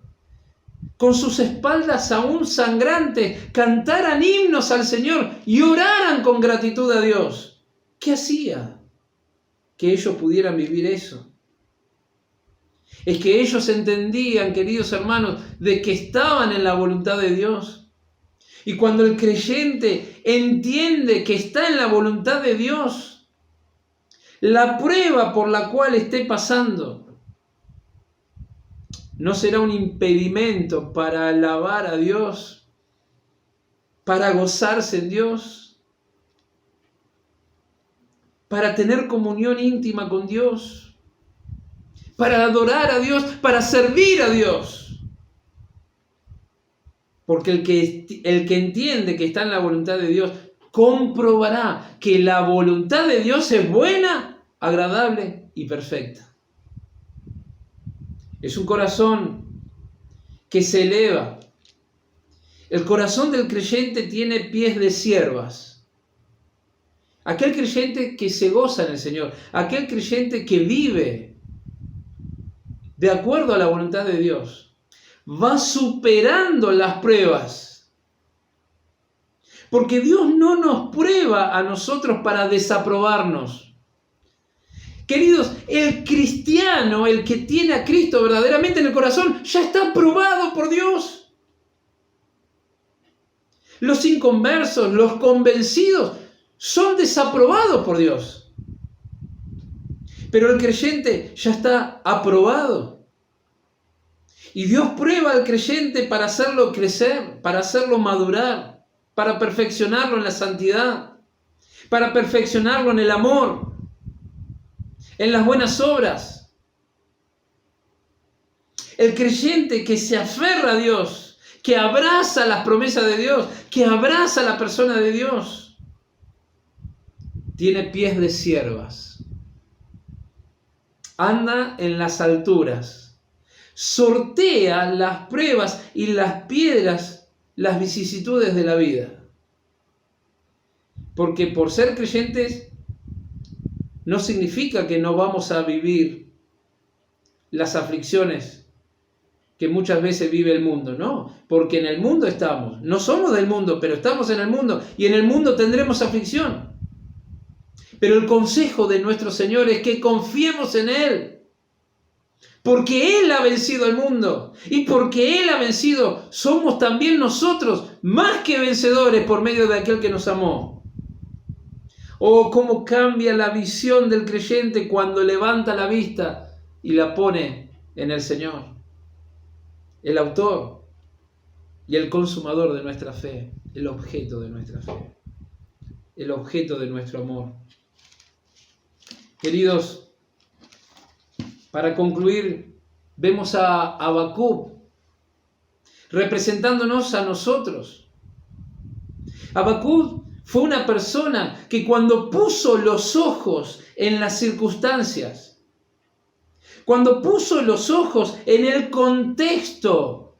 con sus espaldas aún sangrantes, cantaran himnos al Señor y oraran con gratitud a Dios. ¿Qué hacía que ellos pudieran vivir eso? Es que ellos entendían, queridos hermanos, de que estaban en la voluntad de Dios. Y cuando el creyente entiende que está en la voluntad de Dios, la prueba por la cual esté pasando no será un impedimento para alabar a Dios, para gozarse en Dios, para tener comunión íntima con Dios, para adorar a Dios, para servir a Dios. Porque el que entiende que está en la voluntad de Dios, comprobará que la voluntad de Dios es buena, agradable y perfecta. Es un corazón que se eleva. El corazón del creyente tiene pies de ciervas. Aquel creyente que se goza en el Señor, aquel creyente que vive de acuerdo a la voluntad de Dios, va superando las pruebas. Porque Dios no nos prueba a nosotros para desaprobarnos. Queridos, el cristiano, el que tiene a Cristo verdaderamente en el corazón, ya está aprobado por Dios. Los inconversos, los convencidos, son desaprobados por Dios. Pero el creyente ya está aprobado. Y Dios prueba al creyente para hacerlo crecer, para hacerlo madurar, para perfeccionarlo en la santidad, para perfeccionarlo en el amor, en las buenas obras. El creyente que se aferra a Dios, que abraza las promesas de Dios, que abraza la persona de Dios, tiene pies de ciervas. Anda en las alturas, sortea las pruebas y las piedras, las vicisitudes de la vida. Porque por ser creyentes no significa que no vamos a vivir las aflicciones que muchas veces vive el mundo, no, porque en el mundo estamos, no somos del mundo, pero estamos en el mundo y en el mundo tendremos aflicción. Pero el consejo de nuestro Señor es que confiemos en Él, porque Él ha vencido el mundo y porque Él ha vencido, somos también nosotros más que vencedores por medio de aquel que nos amó. Oh, cómo cambia la visión del creyente cuando levanta la vista y la pone en el Señor, el autor y el consumador de nuestra fe, el objeto de nuestra fe, el objeto de nuestro amor. Queridos, para concluir, vemos a Habacuc representándonos a nosotros. Habacuc fue una persona que cuando puso los ojos en las circunstancias, cuando puso los ojos en el contexto,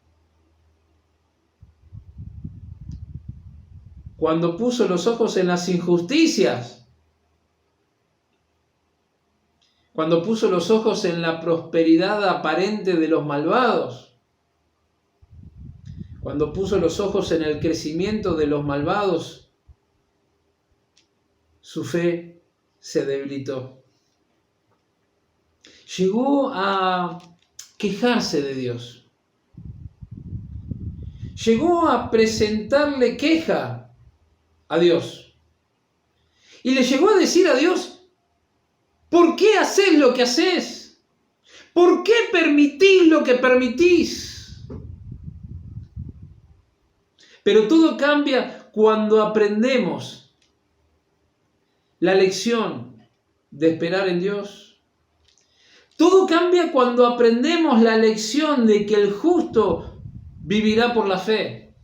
cuando puso los ojos en las injusticias, cuando puso los ojos en la prosperidad aparente de los malvados, cuando puso los ojos en el crecimiento de los malvados, su fe se debilitó. Llegó a quejarse de Dios. Llegó a presentarle queja a Dios. Y le llegó a decir a Dios: ¿por qué haces lo que haces? ¿Por qué permitís lo que permitís? Pero todo cambia cuando aprendemos la lección de esperar en Dios. Todo cambia cuando aprendemos la lección de que el justo vivirá por la fe.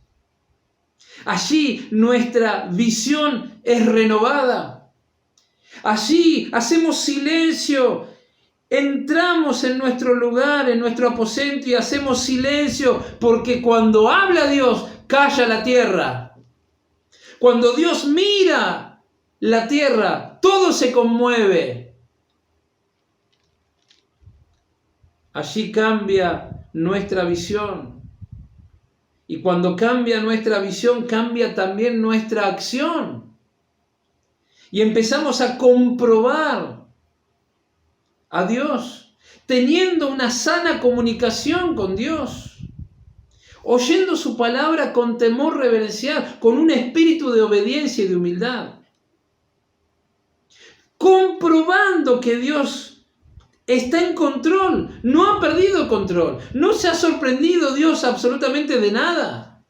Allí nuestra visión es renovada. Allí hacemos silencio. Entramos en nuestro lugar, en nuestro aposento y hacemos silencio, porque cuando habla Dios, calla la tierra. Cuando Dios mira la tierra, todo se conmueve. Allí cambia nuestra visión. Y cuando cambia nuestra visión, cambia también nuestra acción. Y empezamos a comprobar a Dios, teniendo una sana comunicación con Dios, oyendo su palabra con temor reverencial, con un espíritu de obediencia y de humildad, comprobando que Dios está en control, no ha perdido control, no se ha sorprendido Dios absolutamente de nada.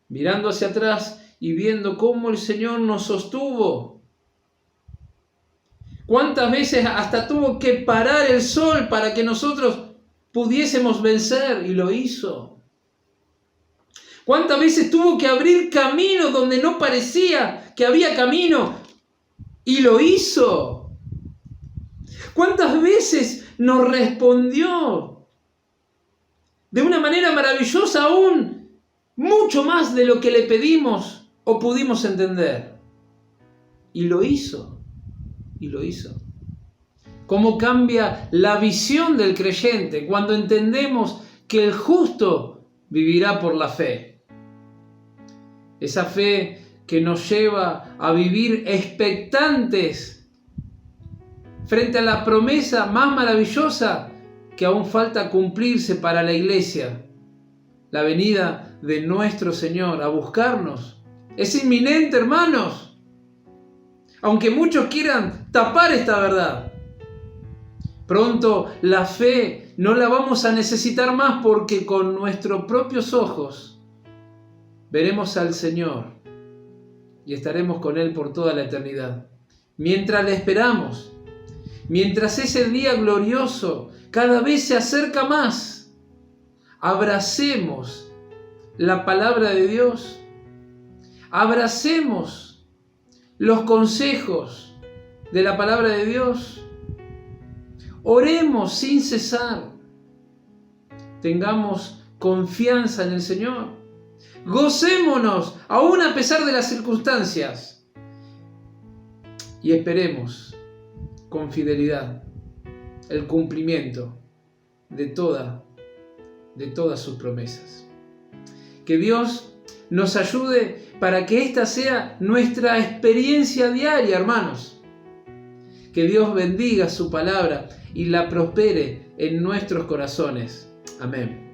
Mirando hacia atrás y viendo cómo el Señor nos sostuvo. ¿Cuántas veces hasta tuvo que parar el sol para que nosotros pudiésemos vencer? Y lo hizo. ¿Cuántas veces tuvo que abrir camino donde no parecía que había camino? Y lo hizo. ¿Cuántas veces nos respondió de una manera maravillosa, aún mucho más de lo que le pedimos o pudimos entender? Y lo hizo. Y lo hizo. ¿Cómo cambia la visión del creyente cuando entendemos que el justo vivirá por la fe? Esa fe que nos lleva a vivir expectantes frente a la promesa más maravillosa que aún falta cumplirse para la iglesia, la venida de nuestro Señor a buscarnos. Es inminente, hermanos. Aunque muchos quieran tapar esta verdad, pronto la fe no la vamos a necesitar más, porque con nuestros propios ojos veremos al Señor y estaremos con Él por toda la eternidad. Mientras le esperamos, mientras ese día glorioso cada vez se acerca más, abracemos la palabra de Dios, abracemos los consejos de la palabra de Dios, oremos sin cesar, tengamos confianza en el Señor, gocémonos aún a pesar de las circunstancias y esperemos con fidelidad el cumplimiento de todas sus promesas. Que Dios nos ayude para que esta sea nuestra experiencia diaria, hermanos. Que Dios bendiga su palabra y la prospere en nuestros corazones. Amén.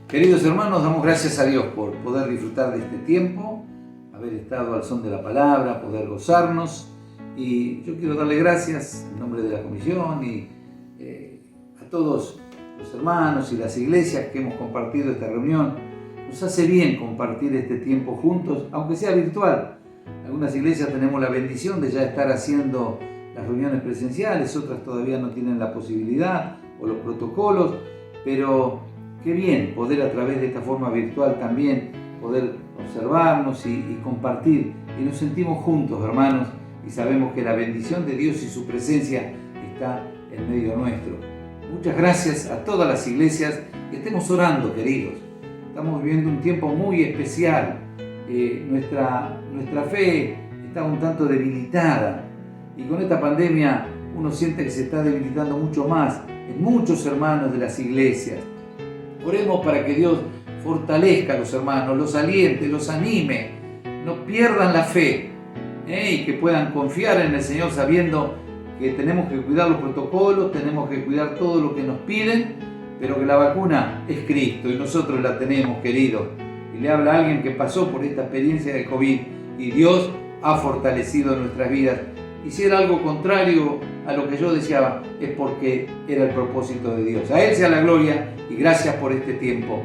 Queridos hermanos, damos gracias a Dios por poder disfrutar de este tiempo, haber estado al son de la palabra, poder gozarnos. Y yo quiero darle gracias en nombre de la comisión y a todos los hermanos y las iglesias que hemos compartido esta reunión. Nos hace bien compartir este tiempo juntos, aunque sea virtual. Algunas iglesias tenemos la bendición de ya estar haciendo las reuniones presenciales, otras todavía no tienen la posibilidad o los protocolos, pero qué bien poder a través de esta forma virtual también poder observarnos y compartir. Y nos sentimos juntos, hermanos, y sabemos que la bendición de Dios y su presencia está en medio nuestro. Muchas gracias a todas las iglesias. Estemos orando, queridos. Estamos viviendo un tiempo muy especial. Nuestra fe está un tanto debilitada. Y con esta pandemia uno siente que se está debilitando mucho más en muchos hermanos de las iglesias. Oremos para que Dios fortalezca a los hermanos, los aliente, los anime, no pierdan la fe, y que puedan confiar en el Señor sabiendo que tenemos que cuidar los protocolos, tenemos que cuidar todo lo que nos piden, pero que la vacuna es Cristo y nosotros la tenemos, querido. Y le habla a alguien que pasó por esta experiencia de COVID y Dios ha fortalecido nuestras vidas. Y si era algo contrario a lo que yo deseaba, es porque era el propósito de Dios. A Él sea la gloria y gracias por este tiempo.